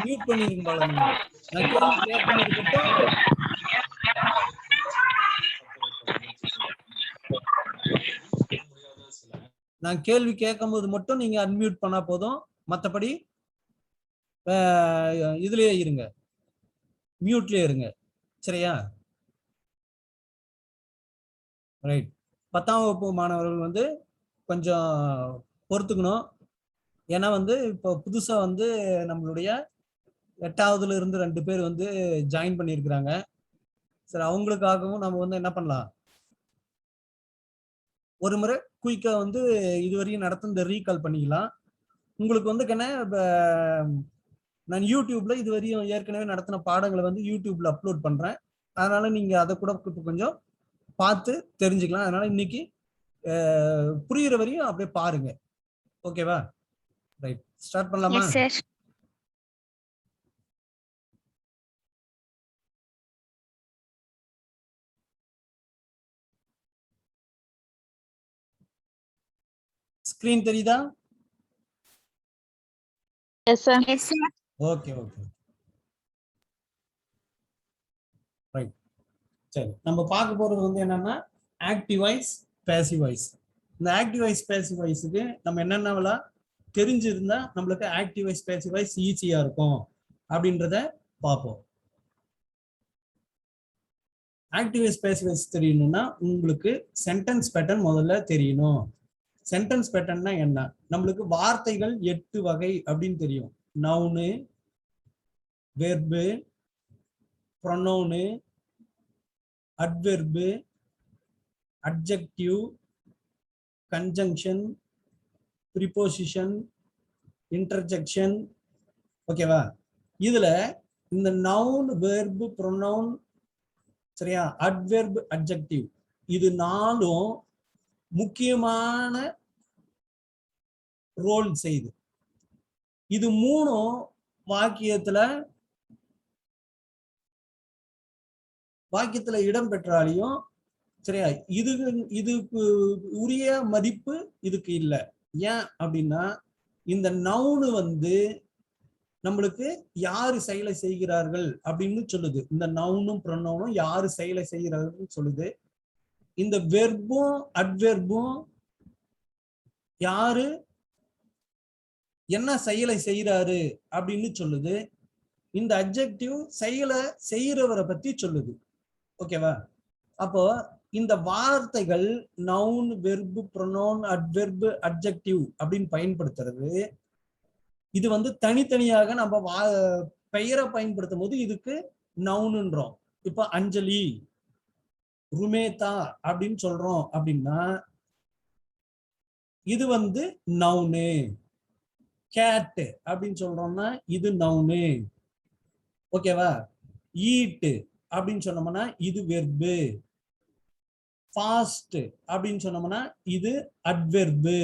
Mute பண்ணிருங்க பாலா. நான் கேள்வி கேட்காம இருக்கட்டும். நான் கேள்வி கேட்கும் போது மட்டும் நீங்க அன்மியூட் பண்ணா போதும். மற்றபடி இதுலயே இருங்க, மியூட்லயே இருங்க. சரியா? ரைட். 10ஆம் வகுப்பு மாணவர்கள் வந்து கொஞ்சம் பொறுத்துக்கணும். ஏன்னா வந்து இப்போ புதுசா வந்து நம்மளுடைய 8ஆவதுல இருந்து 2 பேர் வந்து ஜாயின் பண்ணியிருக்கிறாங்க. சரி, அவங்களுக்காகவும் நம்ம வந்து என்ன பண்ணலாம், ஒரு முறை குயிக்கா வந்து இதுவரையும் நடத்துனத ரீகால் பண்ணிக்கலாம். உங்களுக்கு வந்து நான் யூடியூப்ல இதுவரையும் ஏற்கனவே நடத்தின பாடங்களை வந்து யூடியூப்ல அப்லோட் பண்றேன். அதனால நீங்க அதை கூட கொஞ்சம் பார்த்து தெரிஞ்சுக்கலாம். அதனால இன்னைக்கு புரியுற வரையும் அப்படியே பாருங்க. ஓகேவா? ரைட், ஸ்டார்ட் பண்ணலாமா? Yes sir. ஸ்கிரீன் தெரியுதா? Yes sir. Yes sir. Okay okay right. சரி, நம்ம பார்க்க போறது வந்து என்னன்னா ஆக்டிவ் வாய்ஸ், பேசிவ் வாய்ஸ். இந்த ஆக்டிவ் வாய்ஸ் பேசிவ் வாய்ஸுக்கு நம்ம என்னென்னலாம் தெரிஞ்சிருந்தா நம்மளுக்கு ஆக்டிவ் வாய்ஸ் பேசிவ் வாய்ஸ் ஈஸியா இருக்கும் அப்படின்றத பார்ப்போம். ஆக்டிவ் வாய்ஸ் பேசிவ் வாய்ஸ் தெரியணும்னா உங்களுக்கு சென்டென்ஸ் பேட்டர்ன் முதல்ல தெரியணும். சென்டென்ஸ் பேட்டர்ன்னா என்ன? நம்மளுக்கு வார்த்தைகள் 8 வகை அப்படின்னு தெரியும். Noun, verb, pronoun, adverb, adjective, conjunction, preposition, interjection. ஓகேவா? இதுல இந்த நவுன், வெர்பு, ப்ரொனவுன், சரியா, அட்வெர்பு, அட்ஜெக்டிவ், இது 4ம் முக்கியமான ரோல் செய்யுது. இது 3ம் வாக்கியத்துல இடம் பெற்றாலையும் சரியா, இதுக்கு உரிய மதிப்பு இதுக்கு இல்லை. ஏன் அப்படின்னா இந்த நவுனு வந்து நம்மளுக்கு யாரு செயலை செய்கிறார்கள் அப்படின்னு சொல்லுது. இந்த நவுனும் ப்ரொனவுனும் யாரு செயலை செய்கிறார்கள் சொல்லுது. இந்த வெர்பும் அட்வெர்பும் யாரு என்ன செயலை செய்யறாரு அப்படின்னு சொல்லுது. இந்த அட்ஜெக்டிவ் செயலை செய்யறவரை பத்தி சொல்லுது. ஓகேவா? அப்போ இந்த வார்த்தைகள் noun, verb, pronoun, adverb, adjective அப்படின்னு பயன்படுத்துறது, இது வந்து தனித்தனியாக நம்ம பெயரை பயன்படுத்தும் போது இதுக்கு நவுனுன்றோம். இப்ப அஞ்சலி, ருமேதா அப்படின்னு சொல்றோம் அப்படின்னா இது வந்து நவுனு. கேட் அப்படின்னு சொல்றோம்னா இது நவுனு. ஓகேவா? ஈட் அப்படின்னு சொன்னோம்னா இது வெர்பு. ஃபாஸ்ட் அப்படின்னு சொன்னோம்னா இது அட்வெர்பு.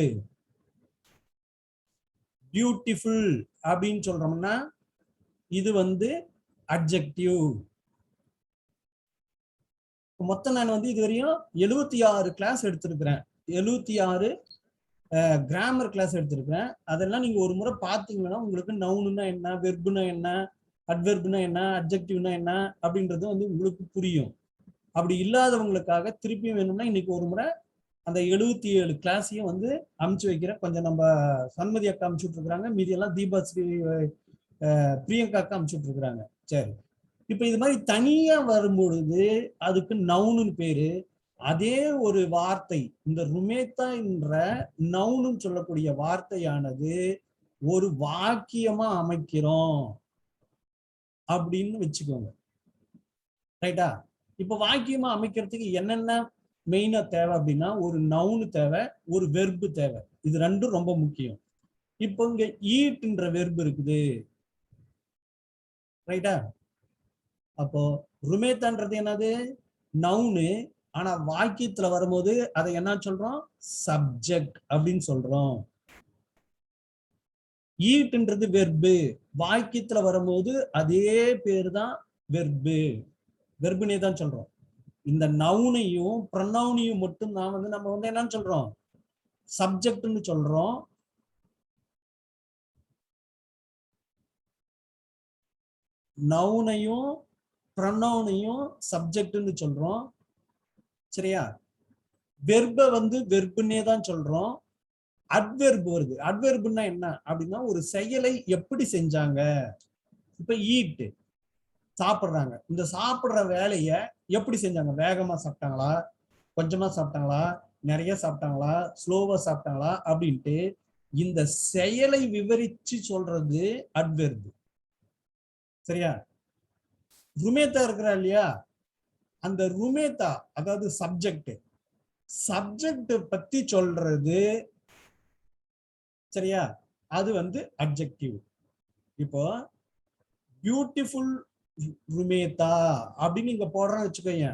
பியூட்டிஃபுல் அப்படின்னு சொல்றோம்னா இது வந்து அட்ஜெக்டிவ். மொத்தம் நான் வந்து இதுவரையும் 76 கிளாஸ் எடுத்திருக்கிறேன். 76 கிராமர் கிளாஸ் எடுத்திருக்கிறேன். அதெல்லாம் நீங்க ஒரு முறை பார்த்தீங்கன்னா உங்களுக்கு நவுனுன்னா என்ன, வெர்புனா என்ன, அட்வெர்புனா என்ன, அட்ஜெக்டிவ்னா என்ன அப்படின்றது வந்து உங்களுக்கு புரியும். அப்படி இல்லாதவங்களுக்காக திருப்பி வேணும்னா இன்னைக்கு ஒரு முறை அந்த 77 கிளாஸையும் வந்து அமுச்சு வைக்கிறேன். கொஞ்சம் நம்ம சண்மதி அக்கா அமுச்சு விட்டுருக்குறாங்க, மீதியெல்லாம் தீபாஸ்ரீ, பிரியங்கா அக்கா அமுச்சு விட்டுருக்குறாங்க. சரி, இப்ப இது மாதிரி தனியா வரும்பொழுது அதுக்கு நவுனுன்னு பேரு. அதே ஒரு வார்த்தை, இந்த ருமேதா என்ற நவுனுன்னு சொல்லக்கூடிய வார்த்தையானது ஒரு வாக்கியமா அமைக்கிறோம் அப்படின்னு வச்சுக்கோங்க. ரைட்டா? இப்ப வாக்கியமா அமைக்கிறதுக்கு என்னென்ன மெயினா தேவை அப்படின்னா ஒரு நவுனு தேவை, ஒரு வெர்பு தேவை. இது ரெண்டும் ரொம்ப முக்கியம். இப்போ இங்க ஈட்ன்ற வெர்பு இருக்குது. ரைட்டா? அப்போ ருமேதான்றது என்னது? நவுனு. ஆனா வாக்கியத்துல வரும்போது அதை என்ன சொல்றோம்? சப்ஜெக்ட் அப்படின்னு சொல்றோம். ஈட்ன்றது வெர்பு. வாக்கியத்துல வரும்போது அதே பேரு தான் வெர்பு. வெர்புனே தான் சொல்றோம். இந்த நவுனையும் ப்ரொனவுனையும் மட்டும் தான் வந்து நம்ம வந்து என்னன்னு சொல்றோம்? சப்ஜெக்ட்னு சொல்றோம். நவுனையும் ப்ரொனவுனையும் சப்ஜெக்ட்னு சொல்றோம். சரியா? வெர்ப வந்து வெர்புன்னே தான் சொல்றோம். அட்வெர்ப் வருது. அட்வெர்ப்னா என்ன அப்படின்னா ஒரு செயலை எப்படி செஞ்சாங்க. இப்ப ஈட் சாப்பிடுறாங்க. இந்த சாப்பிடுற வேலைய எப்படி செஞ்சாங்க? வேகமா சாப்பிட்டாங்களா, கொஞ்சமா சாப்பிட்டாங்களா, நிறைய சாப்பிட்டாங்களா, ஸ்லோவா சாப்பிட்டாங்களா அப்படின்ட்டு இந்த செயலை விவரிச்சு சொல்றது அட்வெர்ப். சரியா? ருமேத்தா இருக்கிறா இல்லையா, அந்த ருமேத்தா அதாவது சப்ஜெக்ட் பத்தி சொல்றது சரியா, அது வந்து அட்ஜெக்டிவ். இப்போ பியூட்டிஃபுல் ருமேத்தா அப்படின்னு நீங்க போடுறோம்னு வச்சுக்கோங்க.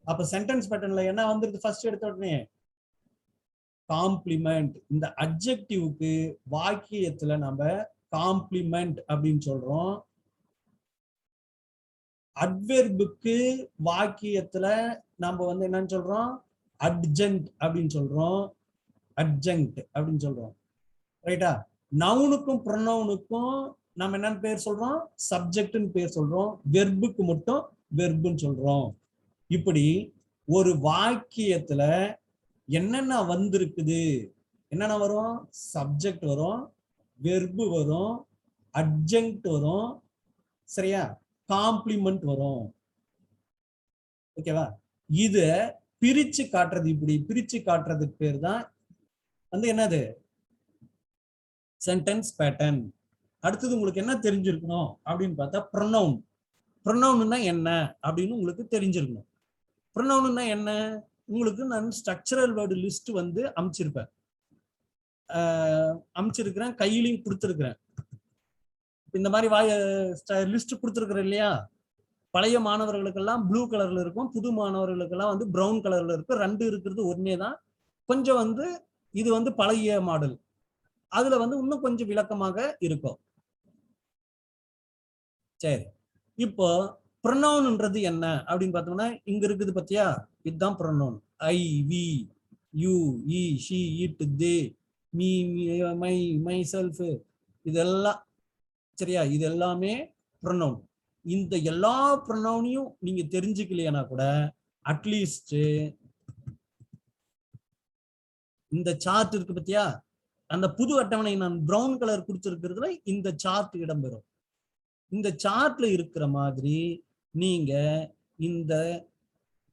அப்ப சென்டென்ஸ் பேட்டர்ன்ல என்ன வந்துருது? ஃபர்ஸ்ட் எடுத்த உடனே காம்ப்ளிமெண்ட். இந்த அட்ஜெக்டிவ்க்கு வாக்கியத்துல நம்ம காம்ப்ளிமெண்ட் அப்படின்னு சொல்றோம். அட்வெர்புக்கு வாக்கியத்துல நம்ம வந்து என்னன்னு சொல்றோம்? அட்ஜென்ட் அப்படின்னு சொல்றோம். அட்ஜென்ட் அப்படின்னு சொல்றோம். ரைட்டா? நவுனுக்கும் ப்ரொனவுனுக்கும் நம்ம என்னன்னு பேர் சொல்றோம்? சப்ஜெக்ட்னு பேர் சொல்றோம். வெர்புக்கு மட்டும் வெர்புன்னு சொல்றோம். இப்படி ஒரு வாக்கியத்துல என்னென்ன வந்திருக்குது, என்னென்ன வரும்? சப்ஜெக்ட் வரும், வெர்பு வரும், அட்ஜென்ட் வரும், சரியா, காம்ப்ளிமெண்ட் வரும். ஓகேவா? இத பிரிச்சு காட்டுறது, இப்படி பிரிச்சு காட்டுறதுக்கு பேர் தான் வந்து என்னது? Sentence pattern. அடுத்தது உங்களுக்கு என்ன தெரிஞ்சிருக்கணும் அப்படின்னு பார்த்தா ப்ரொனவுன். ப்ரொனவுன்னா என்ன அப்படின்னு உங்களுக்கு தெரிஞ்சிருக்கணும். ப்ரொனவுன்னா என்ன? உங்களுக்கு நான் ஸ்ட்ரக்சரல் வேர்டு லிஸ்ட் வந்து அமைச்சிருப்பேன், அமைச்சிருக்கிறேன், கையிலையும் கொடுத்துருக்கிறேன். இந்த மாதிரி லிஸ்ட் கொடுத்துருக்குறேன் இல்லையா? பழைய மாணவர்களுக்கெல்லாம் ப்ளூ கலர்ல இருக்கும், புது மாணவர்களுக்கெல்லாம் வந்து பிரவுன் கலர்ல இருக்கும். ரெண்டு இருக்கிறது ஒன்னே தான். கொஞ்சம் வந்து இது வந்து பழைய மாடல், அதுல வந்து இன்னும் கொஞ்சம் விளக்கமாக இருக்கும். சரி, இப்போ ப்ரொனவுன்ன்றது என்ன அப்படின்னு பார்த்தோம்னா இங்க இருக்குது பத்தியா, இதுதான் pronoun. I, we, you, he, she, it, they, me, my, myself, இதெல்லாம் சரியா, இது எல்லாமே ப்ரொனவுன். இந்த எல்லா ப்ரொனவுனையும் நீங்க தெரிஞ்சுக்கலையா கூட அட்லீஸ்ட் இந்த சார்ட் இருக்கு பத்தியா, அந்த புது அட்டவணை நான் பிரவுன் கலர் கொடுத்திருக்கிறதுல இந்த சார்ட் இடம்பெறும். இந்த சார்ட்ல இருக்கிற மாதிரி நீங்க இந்த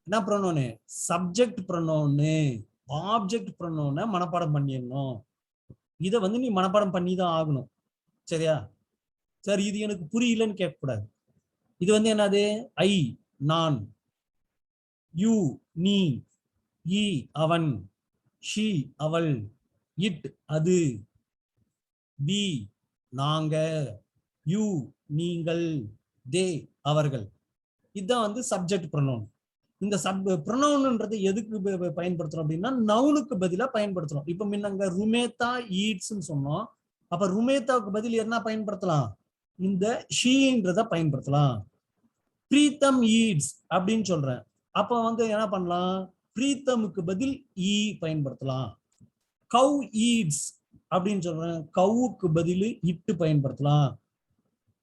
என்ன ப்ரொனவுன், சப்ஜெக்ட் ப்ரொனவுன், ஆப்ஜெக்ட் ப்ரொனவுனை மனப்பாடம் பண்ணிடணும். இதை வந்து நீ மனப்பாடம் பண்ணி தான் ஆகணும். சரியா? சரி, இது எனக்கு புரியலன்னு கேட்கக்கூடாது. இது வந்து என்னது? ஐ நான், யூ நீ, ஈ அவன், ஷி அவள், இட் அது, பி நாங்க, யூ நீங்கள், தே அவர்கள். இதுதான் வந்து சப்ஜெக்ட் ப்ரொனவுன். இந்த ப்ரொனவுன்ன்றது எதுக்கு பயன்படுத்துறோம் அப்படின்னா நவுனுக்கு பதிலா பயன்படுத்துறோம். இப்ப முன்னங்க ருமேத்தா ஈட்ஸ்ன்னு சொன்னோம். அப்ப ருமேத்தாவுக்கு பதில் என்ன பயன்படுத்தலாம்? இந்த ஷீன்றத பயன்படுத்தலாம். பிரீத்தம் ஈட்ஸ் அப்படின்னு சொல்றேன், அப்ப வந்து என்ன பண்ணலாம்? பிரீத்தமுக்கு பதில் ஈ பயன்படுத்தலாம். கவ் ஈட்ஸ் அப்படின்னு சொல்றேன், கவுக்கு பதில் இட்டு பயன்படுத்தலாம்.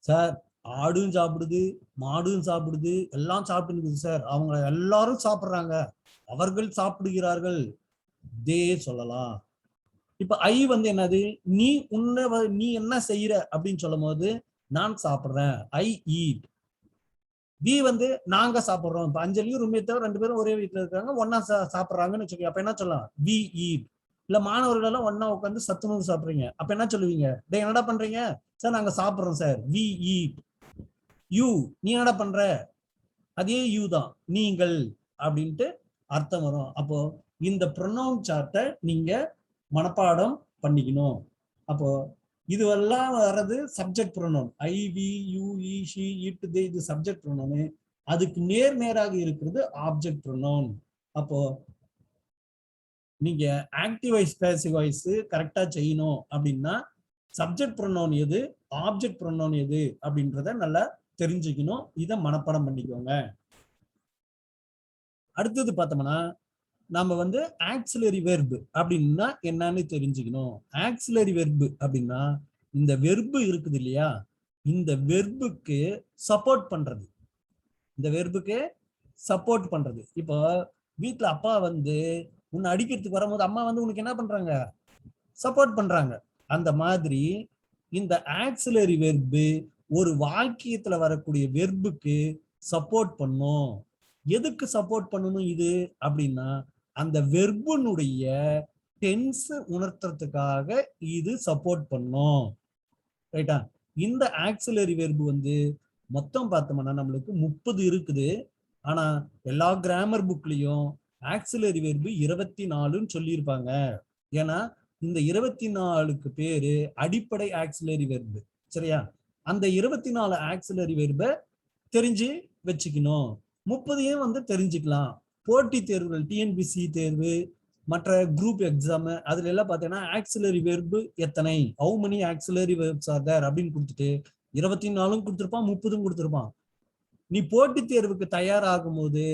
சார், ஆடும் சாப்பிடுது, மாடும் சாப்பிடுது, எல்லாம் சாப்பிட்டு சார், அவங்க எல்லாரும் சாப்பிடுறாங்க, அவர்கள் சாப்பிடுகிறார்கள், தே சொல்லலாம். இப்ப ஐ வந்து என்னது? நீ நீ என்ன செய்யற அப்படின்னு சொல்லும் போது நான் சாப்பிடுறேன், ஐ ஈட். வி வந்து நாங்க சாப்பிடுறோம். இப்ப அஞ்சலியும் ரூமியத்தவர் ரெண்டு பேரும் ஒரே வீட்டுல இருக்காங்க, ஒன்னா சாப்பிடுறாங்கன்னு வச்சுக்கோங்க. அப்ப என்ன சொல்லலாம்? We eat. இல்ல மாணவர்கள் எல்லாம் ஒன்னா உட்காந்து சத்துணவு சாப்பிடுறீங்க, அப்ப என்ன சொல்லுவீங்க? டே என்னடா பண்றீங்க? சார் நாங்க சாப்பிடுறோம் சார், வி ஈட். யூ நீ என்னடா பண்ற? அதே யூ தான், நீங்கள் அப்படின்ட்டு அர்த்தம் வரும். அப்போ இந்த ப்ரொனவுன் சார்ட்டை நீங்க மனப்பாடம் பண்ணிக்கணும். அப்போ இதுவெல்லாம் வர்றது subject pronoun. I, we, you, he, she, it, they, இது சப்ஜெக்ட் ப்ரொனவுன். அதுக்கு நேராக இருக்கிறது ஆப்ஜெக்ட் ப்ரொனவுன். அப்போ நீங்க ஆக்டிவ் வாய்ஸ் பேசிவ் வாய்ஸ் கரெக்டா செய்யணும் அப்படின்னா சப்ஜெக்ட் ப்ரொனவுன் எது, ஆப்ஜெக்ட் ப்ரொனவுன் எது அப்படின்றத நல்லா தெரிஞ்சுக்கணும். இதை மனப்பாடம் பண்ணிக்கோங்க. அடுத்தது பார்த்தோம்னா நாம வந்து ஆக்சிலரி வெர்பு அப்படின்னா என்னன்னு தெரிஞ்சுக்கணும். ஆக்சிலரி வெர்பு அப்படின்னா இந்த வெர்பு இருக்குது இல்லையா, இந்த வெர்புக்கு சப்போர்ட் பண்றது, இந்த வெர்புக்கு சப்போர்ட் பண்றது. இப்போ வீட்டுல அப்பா வந்து உன்னை அடிக்கிறதுக்கு வரும்போது அம்மா வந்து உனக்கு என்ன பண்றாங்க, சப்போர்ட் பண்றாங்க. அந்த மாதிரி இந்த ஆக்சிலரி வெர்பு ஒரு வாக்கியத்துல வரக்கூடிய வெர்புக்கு சப்போர்ட் பண்ணும். எதுக்கு சப்போர்ட் பண்ணணும் இது அப்படின்னா, அந்த வெர்புனுடைய டென்ஸ் உணர்த்துறதுக்காக இது சப்போர்ட் பண்ணும். ரைட்டா? இந்த ஆக்சிலரி வெர்பு வந்து மொத்தம் பார்த்தோம்னா நம்மளுக்கு 30 இருக்குது. ஆனா எல்லா கிராமர் புக்லயும் ஆக்சிலரி வெர்பு 24ன்னு சொல்லியிருப்பாங்க. ஏன்னா இந்த 24க்கு பேரு அடிப்படை ஆக்சிலரி வெர்பு. சரியா? அந்த 24 ஆக்சிலரி வெர்பை தெரிஞ்சு வச்சுக்கணும். 30 வந்து தெரிஞ்சுக்கலாம். போட்டி தேர்வுகள், டிஎன்பிசி தேர்வு, மற்ற குரூப் எக்ஸாம், அதுல எல்லாம் பார்த்தீங்கன்னா ஆக்சிலரி வெர்பு எத்தனை, how many auxiliary verbs are there அப்படின்னு கொடுத்துட்டு 24ம் கொடுத்துருப்பான், 30ம் கொடுத்துருப்பான். நீ போட்டி தேர்வுக்கு தயாராகும் போது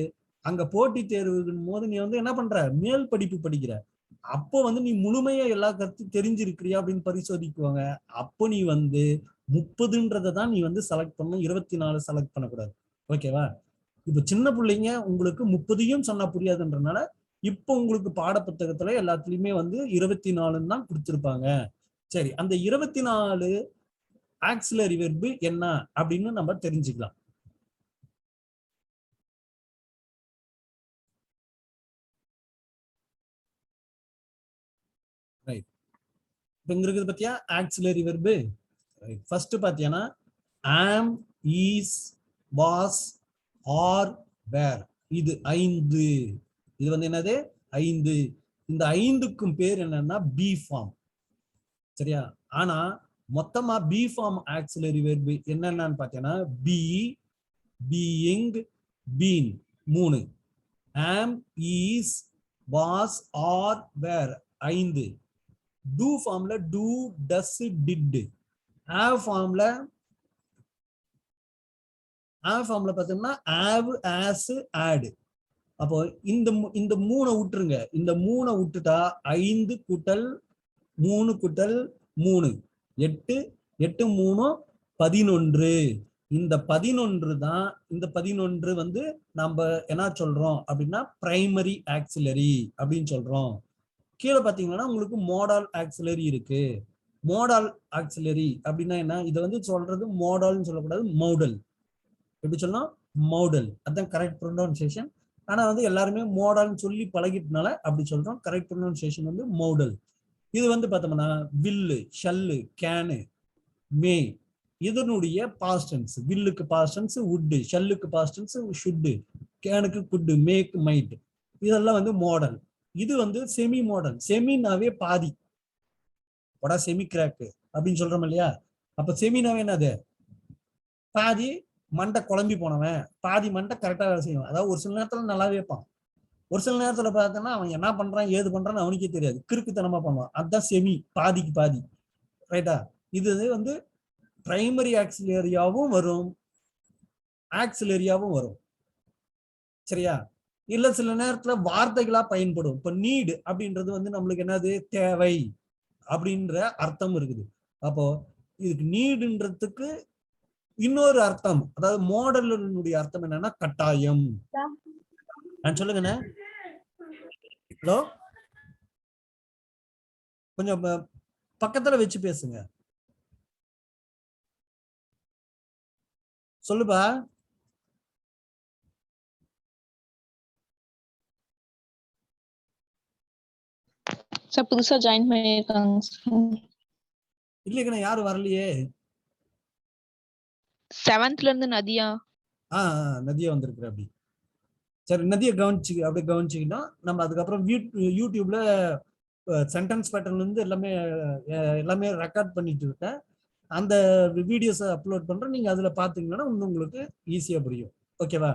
அங்க போட்டி தேர்வுக்கும் போது நீ வந்து என்ன பண்ற, மேல் படிப்பு படிக்கிற. அப்போ வந்து நீ முழுமையா எல்லா கருத்து தெரிஞ்சிருக்கிறியா அப்படின்னு பரிசோதிக்குவாங்க. அப்போ நீ வந்து 30ன்றதை தான் நீ வந்து செலக்ட் பண்ணணும், 24 செலக்ட் பண்ணக்கூடாது. ஓகேவா? இப்ப சின்ன பிள்ளைங்க உங்களுக்கு 30யும் சொன்னா புரியாதுன்றனால இப்போ உங்களுக்கு பாட புத்தகத்துல எல்லாத்துலயுமே வந்து 24 தான் கொடுத்திருப்பாங்க. சரி, அந்த 24 ஆக்சிலரி வெர்பு என்ன அப்படின்னு நம்ம தெரிஞ்சுக்கலாம். ரைட். இப்ப இங்க இருக்குது பத்தியா ஆக்சிலரி வெர்பு. ஃபர்ஸ்ட் பாத்தீங்கன்னா ஆம், ஈஸ், வாஸ், ஆர், வேர். இது 5. இது வந்து என்னது, 5. இந்த 5க்கும் பேர் என்னன்னா பி ஃபார்ம். சரியா? ஆனா மொத்தமா பி ஃபார்ம் ஆக்சிலரி வெர்பு என்னென்னு பாத்தீங்கன்னா B, being, been 3. Am, is, was, are, were 5. Do ஃபார்ம்ல டூ, டஸ், டிட். ஹேவ் ஃபார்ம்ல பார்த்தோம்னா ஹேவ், ஆஸ், ஆட். அப்போ இந்த 3 விட்டுருங்க. இந்த 3 விட்டுட்டா 5 கூட்டல் 3 கூட்டல் 3 8, 8 3 11. இந்த 11 தான், இந்த 11 வந்து நம்ம என்ன சொல்றோம் அப்படின்னா பிரைமரி ஆக்சிலரி அப்படின்னு சொல்றோம். கீழே பாத்தீங்கன்னா உங்களுக்கு மோடால் ஆக்சிலரி இருக்கு. மோடால் ஆக்சிலரி அப்படின்னா என்ன, இதை வந்து சொல்றது மோடால்னு சொல்லக்கூடாது, மோடல். எப்படி சொல்லலாம், மோடல். அதான் கரெக்ட் ப்ரொனவுன்சியேஷன். ஆனா வந்து எல்லாருமே மோடால்னு சொல்லி பழகிட்டனால அப்படி சொல்றோம். கரெக்ட் ப்ரொனவுன்சியேஷன் வந்து மோடல். இது வந்து பார்த்தோம்னா வில்லு, ஷல்லு, கேனு, மே. இதனுடைய பாஸ்ட் டென்ஸ். வில்லுக்கு பாஸ்ட் டென்ஸ் வுட், ஷல்லுக்கு பாஸ்ட் டென்ஸ் ஷுட், கேனுக்கு குட், மேக், மைட். இதெல்லாம் வந்து மாடல். இது வந்து செமி மாடல். செமினாவே பாதி. வடா செமி கிராக்கு அப்படின்னு சொல்றோம் இல்லையா? அப்ப செமினாவே என்னது, பாதி மண்டை குழம்பி போனவன், பாதி மண்டை கரெக்டா வேலை செய்வான். அதாவது ஒரு சில நேரத்துல நல்லா வைப்பான், ஒரு சில நேரத்துல பார்த்தோன்னா அவன் என்ன பண்றான் ஏது பண்றான்னு அவனுக்கே தெரியாது, கிறுக்குத்தனமா பண்ணுவான். அதுதான் செமி, பாதிக்கு பாதி. ரைட்டா? இது வந்து பிரைமரி ஆக்சிலரியாவும் வரும், ஆக்சிலரியாவும் வரும். சரியா? இல்ல சில நேரத்துல வார்த்தைகளா பயன்படும். இப்ப நீடு அப்படின்றது வந்து நம்மளுக்கு என்னது, தேவை அப்படின்ற அர்த்தம் இருக்குது. அப்போ இதுக்கு நீடுன்றதுக்கு இன்னொரு அர்த்தம், அதாவது மாடலினுடைய அர்த்தம் என்னன்னா கட்டாயம். சொல்லுங்கண்ணே. ஹலோ, கொஞ்சம் பக்கத்துல வச்சு பேசுங்க. சொல்லுப்பா. சார் புதுசா ஜாயின் பண்ணிருக்காங்க. இல்லைங்கண்ணா, யாரும் வரலையே. 7th இருந்து நதியா. நதியா வந்திருக்கிற. அப்படி சரி, நதியை அப்படியே கவனிச்சுக்கிட்டோம் நம்ம. அதுக்கப்புறம் யூடியூப்ல சென்டென்ஸ் பேட்டர்ன்ல இருந்து எல்லாமே ரெக்கார்ட் பண்ணிட்டு இருக்கேன். அந்த வீடியோஸை அப்லோட் பண்றேன். நீங்க அதுல பாத்தீங்கன்னா உங்களுக்கு ஈஸியா புரியும். ஓகேவா?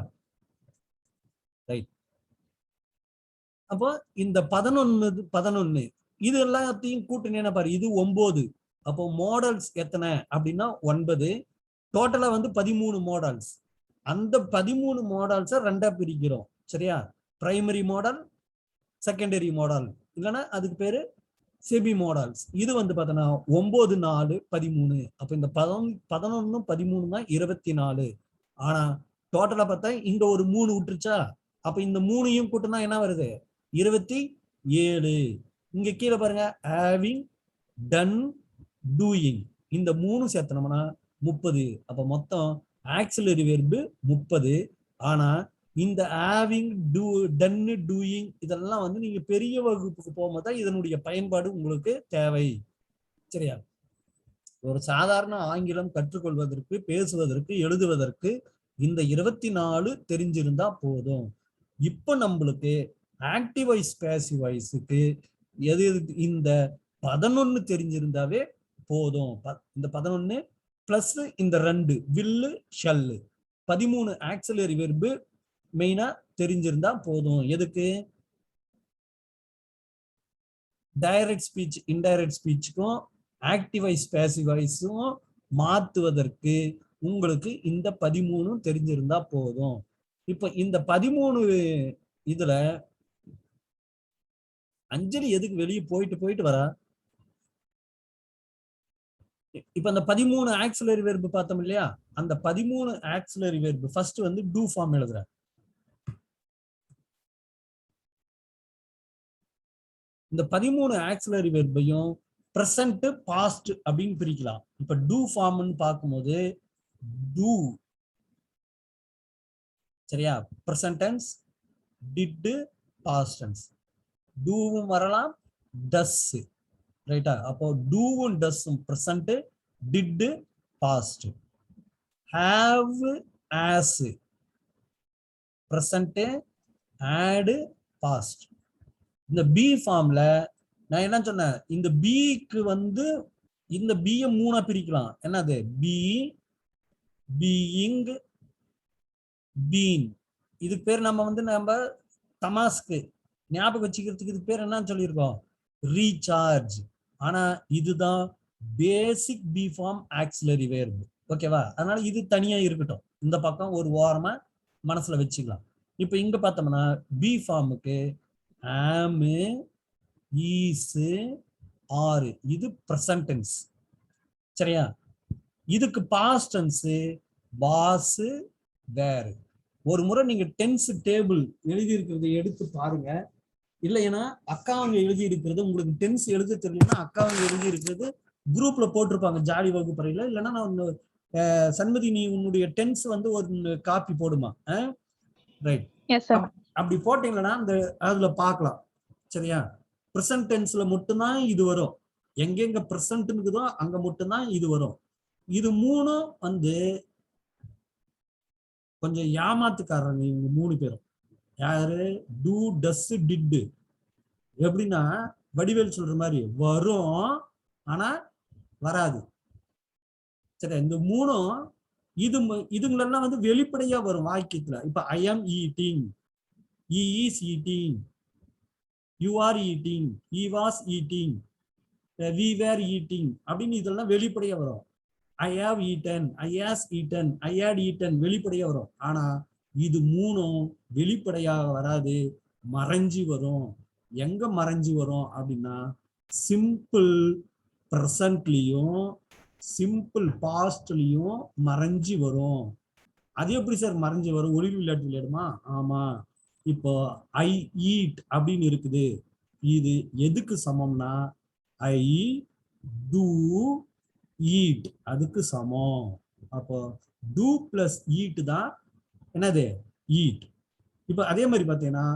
ரைட். அப்போ இந்த 11 இது எல்லாத்தையும் கூட்டினேன்னா பாரு, இது 9. அப்போ மாடல்ஸ் எத்தனை அப்படின்னா 9. டோட்டலா வந்து 13 மாடல்ஸ். அந்த 13 மாடல்ஸை 2ஆ பிரிக்கிறோம். சரியா? பிரைமரி மாடல், செகண்டரி மாடல், இல்லைன்னா அதுக்கு பேரு செபி மாடல்ஸ். இது வந்து பார்த்தோன்னா 9, 4, 13. அப்ப இந்த 11, 13 தான் 24. ஆனா டோட்டலா பார்த்தா இங்க ஒரு 3 விட்டுருச்சா, அப்ப இந்த 3ஐயும் கூட்டினா என்ன வருது? 27. இங்க கீழே பாருங்க, ஹேவிங், டன், டூயிங், இந்த 3 சேர்த்தனோம்னா 30. அப்ப மொத்தம் ஆக்சிலரி வெர்பு 30. ஆனா இந்த ஹேவிங், டன், டூயிங் இதெல்லாம் வந்து நீங்க பெரிய வகுப்புக்கு போகும்போது தான் இதனுடைய பயன்பாடு உங்களுக்கு தேவை. சரியா? ஒரு சாதாரண ஆங்கிலம் கற்றுக்கொள்வதற்கு, பேசுவதற்கு, எழுதுவதற்கு இந்த 24 தெரிஞ்சிருந்தா போதும். இப்ப நம்மளுக்கு ஆக்டிவ் வாய்ஸ், பேசிவ் வாய்ஸுக்கு எது இந்த 11 தெரிஞ்சிருந்தாவே போதும். இந்த 11 பிளஸ் இந்த 2 வில்லு, ஷல்லு, 13 ஆக்சிலரி வெர்பு மெயினா தெரிஞ்சிருந்தா போதும். எதுக்கு? டைரக்ட் ஸ்பீச், இன்டைரக்ட் ஸ்பீச்சுக்கும் ஆக்டிவ் வாய்ஸ், பேசிவ் வாய்ஸும் மாத்துவதற்கு உங்களுக்கு இந்த 13 தெரிஞ்சிருந்தா போதும். இப்ப இந்த 13 இதுல அஞ்சலி எதுக்கு வெளியே போயிட்டு வரா? இப்ப அந்த 13 ஆக்சிலரி வெர்பு பார்த்தோம் இல்லையா, அந்த 13 ஆக்சிலரி வெர்பு ஃபர்ஸ்ட் வந்து டூ ஃபார்ம் எழுதுறேன். இந்த 13 ஆக்சிலரி வெர்பையும் பிரசன்ட், பாஸ்ட் அப்படின்னு பிரிக்கலாம். இப்ப டூ ஃபார்ம்னு பார்க்கும்போது டூ, சரியா, present tense, did, past tense. டூவும் வரலாம், டஸ், ரைட்டா? அப்போ டூவும் டஸ்ஸும் present, did past. Have, has present, had past. இந்த பி ஃபார்ம்ல நான் என்ன சொன்னேன், இந்த பிக்கு வந்து இந்த பியை 3 பிரிக்கலாம். என்னது? Be, being, been. இதுக்கு பேர் நம்ம தமாஸ்க்கு ஞாபகம் வச்சுக்கிறதுக்கு இதுக்கு பேர் என்னன்னு சொல்லியிருக்கோம்? ரீசார்ஜ். ஆனா இதுதான் பேசிக் பி ஃபார்ம் ஆக்சிலரி வெர்ப். ஓகேவா? அதனால இது தனியா இருக்கட்டும், இந்த பக்கம் ஒரு ஓரமா மனசுல வச்சுக்கலாம். இப்ப இங்க பார்த்தோம்னா பி ஃபார்முக்கு ஆம், ஈஸ், ஆர், இது பிரசன்ட் டென்ஸ். சரியா? இதுக்கு பாஸ்ட் டென்ஸ் வாஸ், வேர். ஒரு முறை நீங்க டென்ஸ் டேபிள் எழுதி இருக்கிறத எடுத்து பாருங்க. இல்லைன்னா அக்காவங்க எழுதி இருக்கிறது, உங்களுக்கு டென்ஸ் எழுத தெரியலன்னா அக்காவங்க எழுதி இருக்கிறது குரூப்ல போட்டிருப்பாங்க ஜாலி வகுப்பறையில. இல்லைன்னா நான் சண்மதி, நீ உன்னுடைய டென்ஸ் வந்து ஒரு காப்பி போடுமா? ரைட், அப்படி போட்டீங்கன்னா அந்த அதுல பார்க்கலாம். சரியா? பிரசன்ட் டென்ஸ்ல மட்டும்தான் இது வரும். எங்கெங்க பிரசன்ட் இருக்குதோ அங்க மட்டும்தான் இது வரும். இது 3 வந்து கொஞ்சம் ஏமாத்துக்காரங்க இவங்க 3 பேரும். யாரு? Do, does, did. எப்படின்னா வடிவேல் சொல்ற மாதிரி வரும் ஆனா வராது. சரி, இந்த 3ம் இதுங்களெல்லாம் வந்து வெளிப்படையா வரும் வாக்கியத்துல. இப்ப ஐ ஆம் eating, he is eating, you are eating, he was eating, we were eating அப்படின்னு இதெல்லாம் வெளிப்படையா வரும். I have eaten, I has eaten, I had eaten வெளிப்படையா வரும். ஆனா இது 3ம் வெளிப்படையா வராது, மறைஞ்சி வரும். எங்க மறைஞ்சி வரும் அப்படின்னா சிம்பிள் பிரசன்ட்லயும் சிம்பிள் பாஸ்ட்லயும் மறைஞ்சி வரும். அது எப்படி சார் மறைஞ்சி வரும்? ஒளிவு விளையாட்டு விளையாடுமா? ஆமா. இப்போ ஐ ஈட் அப்படின்னு இருக்குது, இது எதுக்கு சமம்னா ஐ டூ ஈட், அதுக்கு சமம். அப்போ டூ பிளஸ் ஈட் தான் என்னது? ஈட். இப்ப அதே மாதிரி பாத்தீங்கன்னா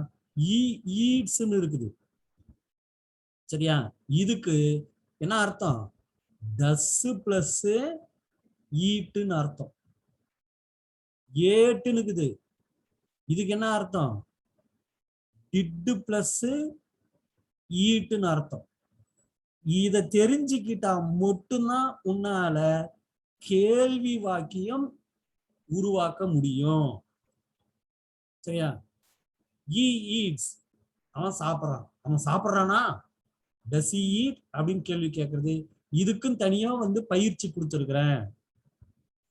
ஈட்ஸ்ன்னு இருக்குது. சரியா? இதுக்கு என்ன அர்த்தம்? டஸ் பிளஸ் ஈட்டுன்னு அர்த்தம். ஏட்டுன்னு இருக்குது. இதுக்கு என்ன அர்த்தம்? டிட் பிளஸ் ஈட்டுன்னு அர்த்தம். இத தெரிஞ்சுக்கிட்டா மட்டும்தான் உன்னால கேள்வி வாக்கியம் உருவாக்க முடியும். சரியா? he eats, அவன் சாப்பிட்றான். அவன் சாப்பிட்றானா? does he eat அப்படின்னு கேள்வி கேட்கறது. இதுக்கும் தனியா வந்து பயிற்சி கொடுத்துருக்குறேன்.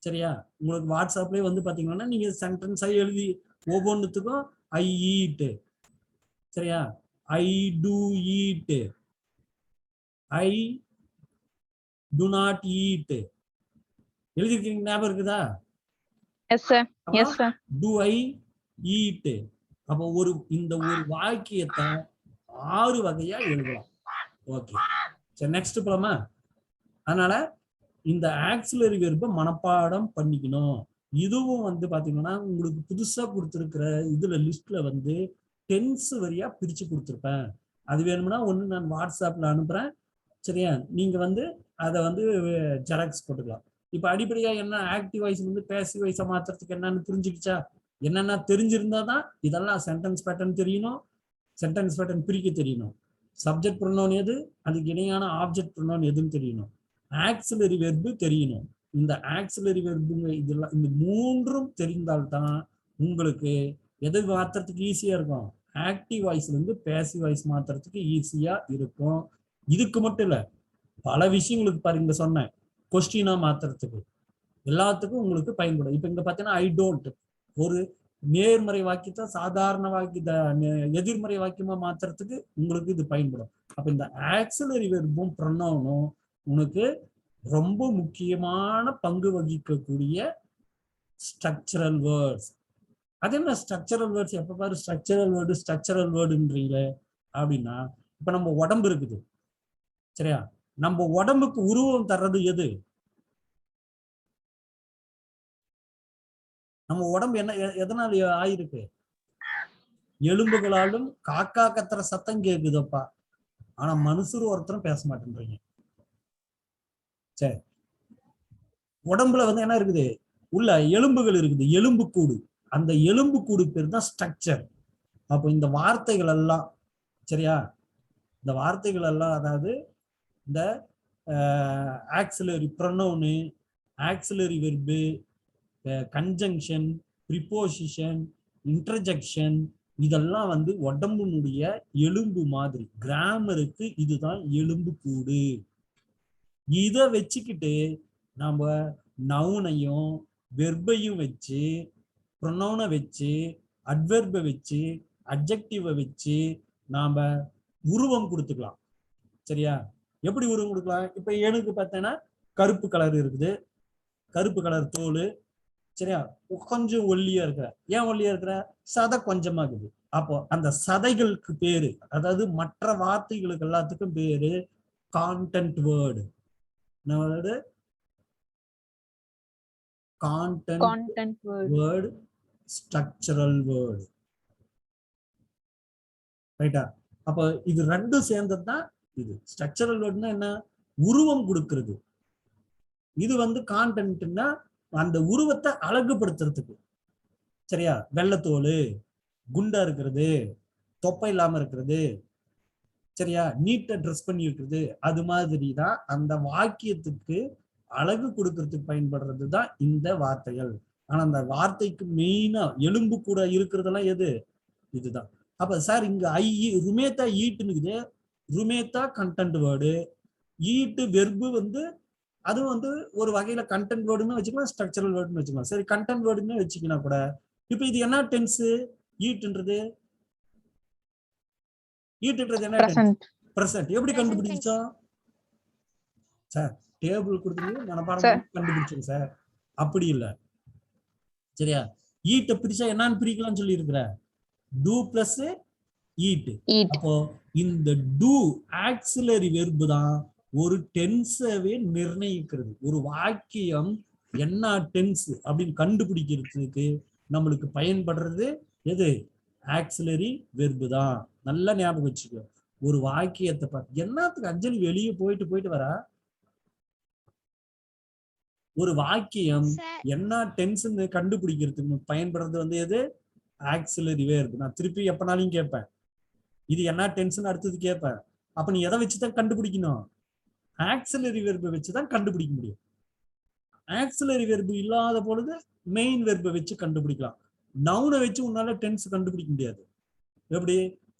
சரியா? உங்களுக்கு வாட்ஸ்அப்லயே வந்து பாத்தீங்கன்னா நீங்க சென்டென்ஸா எழுதி ஒவ்வொன்றுத்துக்கும் ஐ ஈட். சரியா? I do eat, I do not eat. எழுதிருக்கீங்க, ஞாபகம் இருக்குதா? Yes, sir. Yes, sir. Do I eat. அப்போ இந்த ஒரு வாக்கியத்தை 6 வகையா எழுதலாம். ஓகே, சரி, நெக்ஸ்ட் போலாமா? அதனால இந்த ஆக்சிலரி வெர்பை மனப்பாடம் பண்ணிக்கணும். இதுவும் வந்து பாத்தீங்கன்னா உங்களுக்கு புதுசா கொடுத்துருக்கிற இதுல லிஸ்ட்ல வந்து டென்ஸ் வரியா பிரிச்சு கொடுத்துருப்பேன். அது வேணும்னா ஒண்ணு நான் வாட்ஸ்அப்ல அனுப்புறேன், சரியா? நீங்க வந்து அதை வந்து ஜெராக்ஸ் போட்டுக்கலாம். இப்ப அடிப்படையா என்ன, ஆக்டிவ் வாய்ஸ் வந்து பேசிவ் வாய்ஸா மாத்துறதுக்கு என்னன்னு புரிஞ்சுக்கிச்சா? என்னன்னா தெரிஞ்சிருந்தாதான் இதெல்லாம் சென்டென்ஸ் பேட்டர்ன் தெரியணும், சென்டென்ஸ் பேட்டர்ன் பிரிக்க தெரியணும், சப்ஜெக்ட் ப்ரொனவுன் எது, அதுக்கு இணையான ஆப்ஜெக்ட் ப்ரொனவுன் எதுன்னு தெரியணும், ஆக்சிலரி வெர்பு தெரியணும். இந்த ஆக்சிலரி வெர்புங்க இதெல்லாம், இந்த 3ம் தெரிந்தால்தான் உங்களுக்கு எது மாத்துறதுக்கு ஈஸியா இருக்கும், ஆக்டிவ் வாய்ஸ்ல இருந்து பேசிவ் வாய்ஸ் மாத்துறதுக்கு ஈஸியா இருக்கும். இதுக்கு மட்டும் இல்ல, பல விஷயங்களுக்கு பாருங்க சொன்னேன், கொஸ்டினா மாத்துறதுக்கு எல்லாத்துக்கும் உங்களுக்கு பயன்படும். இப்ப இங்க பாத்தீங்கன்னா ஐ டோன்ட் ஒரு நேர்மறை வாக்கியத்தை சாதாரண வாக்கியத்தை எதிர்மறை வாக்கியமா மாத்துறதுக்கு உங்களுக்கு இது பயன்படும். அப்ப இந்த ஆக்சிலரி வெர்பும் ப்ரொனவுனும் உனக்கு ரொம்ப முக்கியமான பங்கு வகிக்கக்கூடிய ஸ்ட்ரக்சரல் வேர்ட்ஸ். அது என்ன ஸ்ட்ரக்சரல் வேர்ட்ஸ்? எப்ப பாரு ஸ்ட்ரக்சரல் வேர்டுன்றீங்களே அப்படின்னா, இப்ப நம்ம உடம்பு இருக்குது, சரியா? நம்ம உடம்புக்கு உருவம் தர்றது எது? நம்ம உடம்பு என்ன எதனால ஆயிருக்கு? எலும்புகளாலும். காக்கா கத்துற சத்தம் கேக்குதப்பா, ஆனா மனுஷர் ஒருத்தரும் பேச மாட்டேன்றீங்க. சரி, உடம்புல வந்து என்ன இருக்குது? உள்ள எலும்புகள் இருக்குது, எலும்பு கூடு. அந்த எலும்பு கூடு பேர் தான் ஸ்ட்ரக்சர். அப்போ இந்த வார்த்தைகள் எல்லாம், சரியா, இந்த வார்த்தைகள் எல்லாம், அதாவது இந்த auxiliary pronoun, auxiliary verb, conjunction, preposition, interjection, இதெல்லாம் வந்து உடம்புனுடைய எலும்பு மாதிரி. கிராமருக்கு இதுதான் எலும்பு கூடு. இதை வச்சுக்கிட்டு நம்ம நவுனையும் வெர்பையும் வச்சு, ப்ரொனவுனை வச்சு, அட்வெர்பை வச்சு, அட்ஜெக்டிவை வச்சு நாம உருவம் கொடுத்துக்கலாம். சரியா? எப்படி உருவம் கொடுக்கலாம்? இப்ப எனக்கு பார்த்தேன்னா கருப்பு கலர் இருக்குது, கருப்பு கலர் தோல், சரியா? கொஞ்சம் ஒல்லியா இருக்கிற. ஏன் ஒல்லியா இருக்கிற? சதை கொஞ்சமா இருக்குது. அப்போ அந்த சதைகளுக்கு பேரு, அதாவது மற்ற வார்த்தைகளுக்கு எல்லாத்துக்கும் பேரு content word. Content word, structural word. ரைட்டா? அப்ப இது ரெண்டும் சேர்ந்ததுதான் இது ஸ்ட்ரக்சரல் வேர்டுனா என்ன? உருவம் கொடுக்கிறது. இது வந்து கான்டென்ட்னா அந்த உருவத்தை அழகுபடுத்துறதுக்கு. சரியா? வெள்ளத்தோல், குண்டா இருக்கிறது, தொப்பை இல்லாம இருக்கிறது, சரியா, நீட்டா ட்ரெஸ் பண்ணி இருக்கிறது, அது மாதிரிதான் அந்த வாக்கியத்துக்கு அழகு கொடுக்கறதுக்கு பயன்படுறது தான் இந்த வார்த்தைகள். ஆனா அந்த வார்த்தைக்கு மெயினா எலும்பு கூட இருக்கிறதெல்லாம் எது? இதுதான். அப்ப சார் இங்க ருமேத்தா ஈட்டுன்னு, ருமேத்தா கண்டென்ட் வேர்டு, ஈட்டு வெர்பு வந்து அது வந்து ஒரு வகையில கண்டென்ட் வேர்டுன்னு வச்சுக்கலாம், ஸ்ட்ரக்சரல் வேர்டுன்னு வச்சுக்கலாம். சரி, கண்டென்ட் வேர்டுன்னு வச்சுக்கினா கூட இப்ப இது என்ன டென்ஸ்? ஈட்டுன்றது என்ன டென்ஸ்? பிரசன்ட். எப்படி கண்டுபிடிச்சோம் சார்? டேபிள் கொடுத்துருங்க, மனப்பாடம் கண்டுபிடிச்சோம் சார். அப்படி இல்லை, சரியா? ஈட்டை பிரிச்சா என்னன்னு பிரிக்கலாம்னு சொல்லி இருக்கிற, டூ பிளஸ் ஈட். அப்போ இந்த டூ ஆக்சிலரி வெர்பு தான் ஒரு டென்ஸவே நிர்ணயிக்கிறது. ஒரு வாக்கியம் என்ன டென்ஸ் அப்படின்னு கண்டுபிடிக்கிறதுக்கு நம்மளுக்கு பயன்படுறது எது? ஆக்சிலரி வெர்பு தான். நல்லா ஞாபகம் வச்சுக்கோ. ஒரு வாக்கியத்தை பார்த்து என்னத்துக்கு அஞ்சலி வெளியே போயிட்டு வரா? ஒரு வாக்கியம் என்ன டென்ஸ்ன்னு கண்டுபிடிக்கிறதுக்கு பயன்படுறது வந்து எது? Auxiliary verb. நான் திருப்பி எப்பனாலும் கேட்பேன், இது என்ன டென்ஸ்ன்னு அடுத்தது கேட்பேன். அப்ப நீ எதை வச்சுதான் கண்டுபிடிக்கணும்? ஆக்சிலரி வெர்பை வச்சுதான் கண்டுபிடிக்க முடியும். ஆக்சிலரி வெர்பு இல்லாத பொழுது மெயின் வெர்பை வச்சு கண்டுபிடிக்கலாம். நவுனை வச்சு உன்னால டென்ஸ் கண்டுபிடிக்க முடியாது. எப்படி?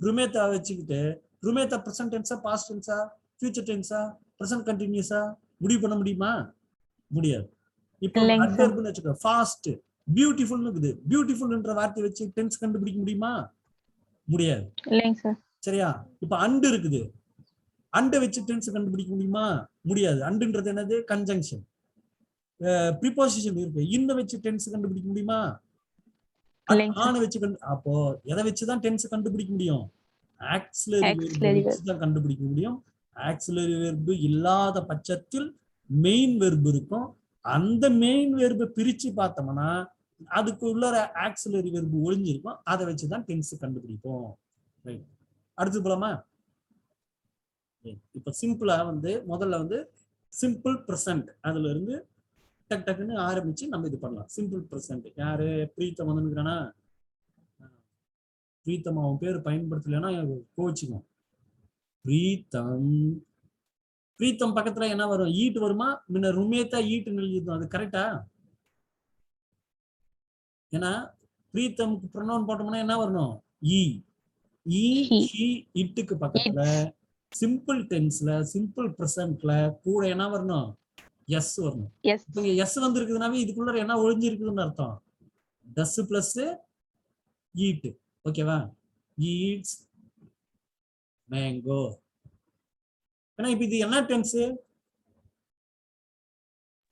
ருமேத்தா வச்சுக்கிட்டு ருமேத்தா பிரசன்ட் டென்ஸா, பாஸ்ட் டென்ஸா, ஃபியூச்சர் டென்ஸா, பிரசன்ட் கண்டினியூஸா முடிவு பண்ண முடியுமா? முடியாது. இப்போ அட்வெர்ப்னு வச்சுக்கோ, ஃபாஸ்ட், பியூட்டிஃபுல்னு இருக்குது, பியூட்டிஃபுல்ன்ற வார்த்தை வச்சு டென்ஸ் கண்டுபிடிக்க முடியுமா? முடியாது. சரியா? இப்ப அண்டு இருக்குது, அண்டை வச்சு டென்ஸ் கண்டுபிடிக்க முடியுமா? முடியாது. அண்டுன்றது என்னது? கன்ஜங்ஷன். ப்ரிபோசிஷன் இருக்கு, இன்ன வச்சு டென்ஸ் கண்டுபிடிக்க முடியுமா? ஆன வச்சு அப்போ எதை வச்சுதான் டென்ஸ் கண்டுபிடிக்க முடியும்? ஆக்ஸிலரி வெர்பை வச்சுதான் கண்டுபிடிக்க முடியும். ஆக்ஸிலரி வெர்பு இல்லாத பட்சத்தில் மெயின் வெர்பு இருக்கும். அந்த மெயின் வெர்பை பிரிச்சு பார்த்தோம்னா அதுக்கு உள்ள ஆக்ஸிலரி வெர்பு ஒளிஞ்சிருக்கும். அதை வச்சுதான் டென்ஸ் கண்டுபிடிப்போம். அடுத்து போலாமா? இப்ப சிம்பிளா வந்து முதல்ல வந்து சிம்பிள் பிரசன்ட், அதுல இருந்து டக் டக்குன்னு ஆரம்பிச்சு நம்ம இது பண்ணலாம். சிம்பிள் பிரசன்ட் யாரு? பிரீத்தம் வந்துருக்கானா? பிரீத்தம் அவன் பேர் பயன்படுத்தலைன்னா கோச்சிக்கும். பிரீத்தம், பிரீத்தம் பக்கத்துல என்ன வரும்? ஈட்டு வருமா? முன்ன ருமேத்தா ஈட்டு எழுதிடும். அது கரெக்டா? ஏன்னா பிரீத்தமுக்கு ப்ரொனவுன் போட்டோம்னா என்ன வரணும்? ஈ. ஈ ஹி இட்டுக்கு பக்கத்துல சிம்பிள் டென்ஸ்ல சிம்பிள் பிரசன்ட்ல கூட என்ன வரணும்? எஸ் வரணும். இங்க எஸ் வந்து இருக்குதுனாவே இதுக்குள்ள என்ன ஒளிஞ்சிருக்குதுன்னு அர்த்தம். Does plus eat. ஓகேவா? Eats mango. ஏன்னா இப்ப இது என்ன டென்ஸ்?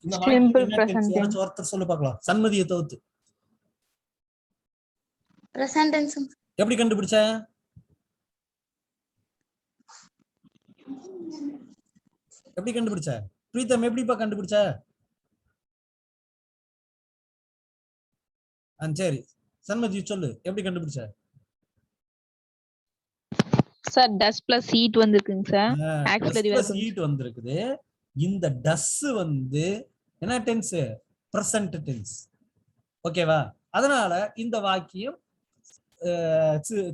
இந்த வாக்கியம் என்ன டென்ஸ்? யாராச்சும் ஒருத்தர் சொல்லு பார்க்கலாம், சன்மதியை தவிர்த்து. Present tense. எப்படி கண்டுபிடிச்ச? எப்படி கண்டுபிடிச்ச? பிரீத்தம் எப்படிப்பா கண்டுபிடிச்ச? சரி, சன்மதி சொல்லு, எப்படி கண்டுபிடிச்ச? சார் டஸ் பிளஸ் ஈட் வந்திருக்குங்க சார். ஆக்ஸிலரி வெர்ப் ஈட் வந்திருக்குது. இந்த டஸ் வந்து என்ன டென்ஸ்? Present tense. ஓகேவா? அதனால இந்த வாக்கியம்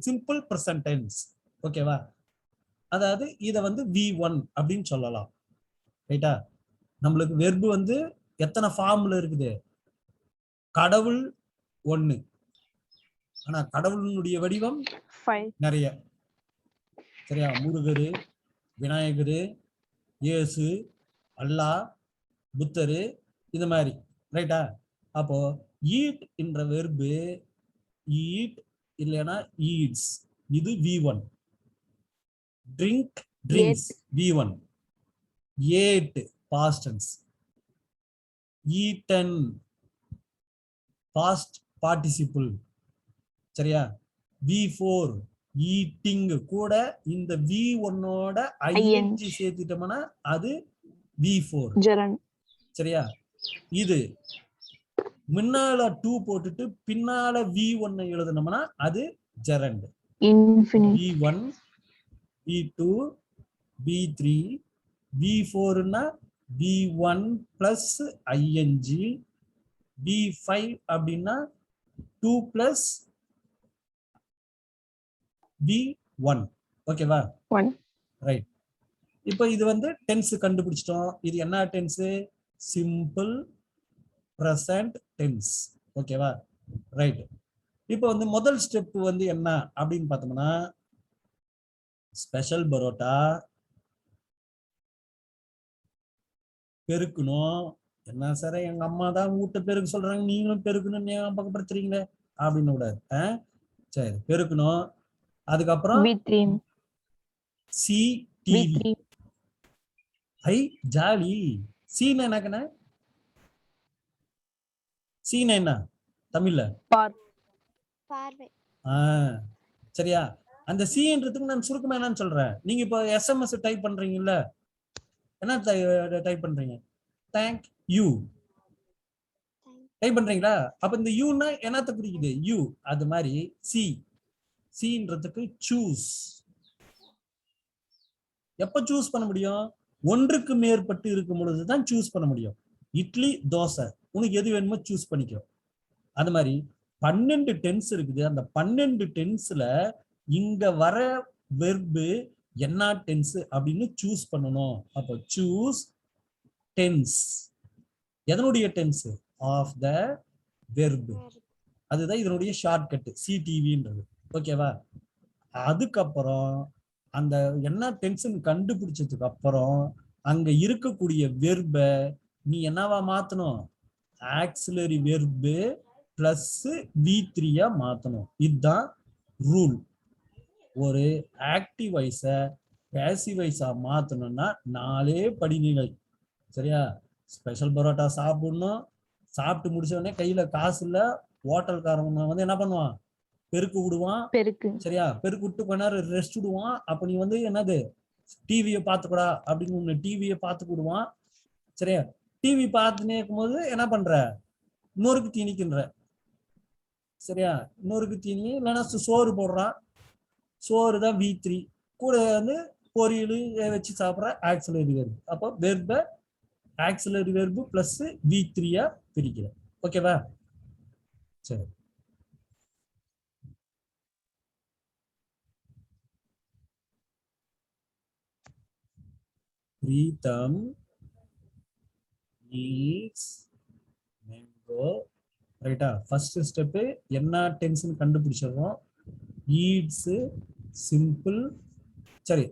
சிம்பிள் பிரசன்ட் டென்ஸ். ஓகேவா? அதாவது இத வந்து V1 அப்படின்னு சொல்லலாம். ரைட்டா? நம்மளுக்கு வெர்பு வந்து எத்தனை ஃபார்ம்ல இருக்குது? கடவுள் 1, ஆனா கடவுளுடைய வடிவம் நிறைய. சரியா? முருகரு, விநாயகரு, இயேசு, அல்லாஹ், புத்தரு, இந்த மாதிரி. ரைட்டா? அப்போ ஈட் என்ற வெர்பு ஈட் இல்லைன்னா ஈட்ஸ், இது V1. Drink drinks V1. Ate past tense. Eaten past participle. சரியா? V4 ஈட்டிங் கூட இந்த V1ஓட ing சேர்த்துட்டோம்னா அது V4. சரியா? இது முன்னால 2 போட்டுட்டு பின்னால V1 எழுதணும்னா அது gerund. V1 V2 V3 V4னா V1 plus ing. V5 அப்படின்னா 2 plus V1. ஓகேவா? ரைட். இப்போ இது வந்து டென்ஸ் கண்டுபிடிச்சிட்டோம். இது என்ன டென்ஸ்? Simple present tense. ஓகேவா? ரைட். இப்போ வந்து முதல் ஸ்டெப் வந்து என்ன அப்படின்னு பார்த்தோம்னா ஸ்பெஷல் பரோட்டா பெருக்கணும். என்ன சார், எங்க அம்மா தான் வீட்டை பெருக்க சொல்றாங்க, நீங்களும் பெருக்கணும் ஏன் பக்கப்படுத்துறீங்களே அப்படின்னு விடாது. சரி, பெருக்கணும். அதுக்கப்புறம் சி டிவி. ஐ ஜாலி. சீனா என்னக்கண்ணே? சீனா என்ன தமிழ்ல? பார்வை. சரியா? அந்த சின்றதுக்கு நான் சுருக்கமா என்னன்னு சொல்றேன். நீங்க இப்போ SMS டைப் பண்றீங்கல்ல, என்ன டைப் பண்றீங்க? தேங்க் யூ டைப் பண்றீங்களா? அப்ப இந்த யூனா என்னத்த குறிக்குது? யூ. அது மாதிரி சி, சின்றதுக்கு சூஸ். எப்ப சூஸ் பண்ண முடியும்? ஒன்றுக்கு மேற்பட்டு இருக்கும் பொழுதுதான் சூஸ் பண்ண முடியும். இட்லி, தோசை, உனக்கு எது வேணுமோ சூஸ் பண்ணிக்கோ. அது மாதிரி 12 டென்ஸ் இருக்குது. அந்த 12 டென்ஸ்ல இங்க வர வெர்பு என்ன டென்ஸ் அப்படின்னு சூஸ் பண்ணணும். அப்போ சூஸ் டென்ஸ். எதனுடைய டென்ஸ்? Of the verb. அதுதான் இதனுடைய ஷார்ட்கட், சிடிவின்றது. ஓகேவா? அதுக்கப்புறம் அந்த என்ன டென்ஷன் கண்டுபிடிச்சதுக்கு அப்புறம் அங்க இருக்கக்கூடிய வெர்பை நீ என்னவா மாத்தணும்? ஆக்சிலரி வெர்பு பிளஸ் V3 மாத்தணும். இதுதான் ரூல். ஒரு ஆக்டிவ் வாய்ஸை பேசிவ் வாய்ஸா மாத்தணும்னா 4 படிநிலை. சரியா? ஸ்பெஷல் பரோட்டா சாப்பிடணும், சாப்பிட்டு முடிச்ச உடனே கையில காசு இல்ல, ஹோட்டல்காரங்க வந்து என்ன பண்ணுவான், பெருக்கு விடுவான். பெருக்கு. சரியா? பெருக்கு விட்டு கொஞ்ச நேரம் ரெஸ்ட் விடுவான். அப்ப நீ வந்து என்னது டிவியை பார்த்துக்கூடா அப்படின்னு ஒண்ணு டிவியை பார்த்து விடுவான். சரியா? டிவி பார்த்துனே இருக்கும்போது என்ன பண்ற, இன்னொருக்கு தீனிக்கின்ற. சரியா? இன்னொருக்கு தீனி இல்லைன்னா சோறு போடுறான், சோறு தான் V3, கூட வந்து பொரியல் வச்சு சாப்பிட்ற ஆக்சிலரி வெர்பு. அப்போ வெர்பை ஆக்சிலரி வெர்பு பிளஸ் V3 பிரிக்கிறேன். ஓகேவா? சரி. Preetham eats mango. ரைட்டா? ஃபர்ஸ்ட் ஸ்டெப் என்ன டென்ஷன் கண்டுபிடிச்சிடுறோம். Eats simple. சரி,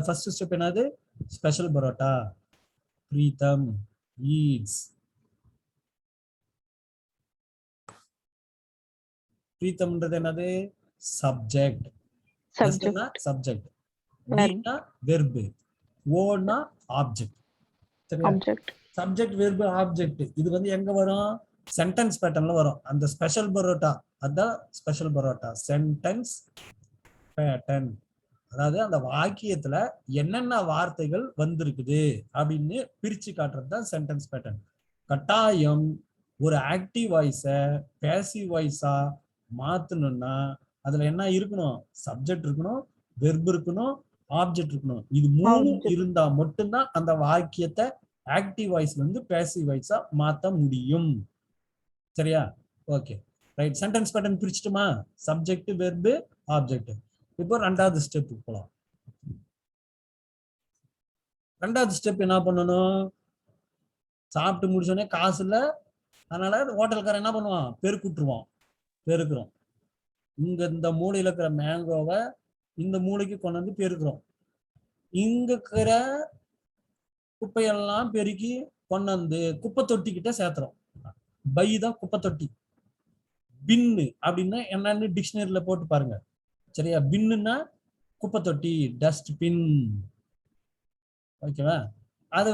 ஃபர்ஸ்ட் ஸ்டெப் என்னது, ஸ்பெஷல் பரோட்டா. பிரீத்தம் ஈட்ஸ். பிரீத்தம்ன்றது என்னது, சப்ஜெக்ட். சப்ஜெக்ட். வீனா வெர்பு, ஓனா ஆப்ஜெக்ட். சரியா? சப்ஜெக்ட் வெர்பு ஆப்ஜெக்ட் இது வந்து எங்க வரும், சென்டென்ஸ் பேட்டர்ன்ல வரும். அந்த ஸ்பெஷல் பரோட்டா அதான் ஸ்பெஷல் பரோட்டா சென்டென்ஸ் பேட்டர்ன். அதாவது அந்த வாக்கியத்துல என்னென்ன வார்த்தைகள் வந்திருக்குது அப்படின்னு பிரிச்சு காட்டுறது தான் சென்டென்ஸ் பேட்டர்ன். கட்டாயம் ஒரு ஆக்டிவ் வாய்ஸை பேசிவ் வாய்ஸா மாத்தணும்னா அதுல என்ன இருக்கணும், சப்ஜெக்ட் இருக்கணும், வெர்பு இருக்கணும், ஆப்ஜெக்ட் இருக்கணும். இது 3 இருந்தா மட்டும்தான் அந்த வாக்கியத்தை ஆக்டிவ் வாய்ஸ்ல இருந்து பேசிவ் வாய்ஸா மாத்த முடியும். சரியா? Okay, right. சென்டென்ஸ் பேட்டர்ன் பிரிச்சுட்டுமா, சப்ஜெக்ட் வெர்பு ஆப்ஜெக்ட். இப்போ ரெண்டாவது ஸ்டெப் போலாம். ரெண்டாவது ஸ்டெப் என்ன பண்ணணும், சாப்பிட்டு முடிச்சோடனே காசு இல்ல, அதனால ஹோட்டல்காரன் என்ன பண்ணுவான், பெருக்கு விட்டுருவான். பெருக்கிறோம். இங்க இந்த மூலையில இருக்கிற மேங்கோவை இந்த மூளைக்கு கொண்டு வந்து பெருக்கிறோம். இங்க இருக்கிற குப்பையெல்லாம் பெருக்கி கொண்டு வந்து குப்பை தொட்டி கிட்ட சேர்த்துறோம். பை தான் குப்பை தொட்டி. பின்னு அப்படின்னா என்னன்னு டிக்ஷனரியில போட்டு பாருங்க. சரியா? பின்னுன்னா குப்பை தொட்டி, டஸ்ட் பின். ஓகேவா? அதை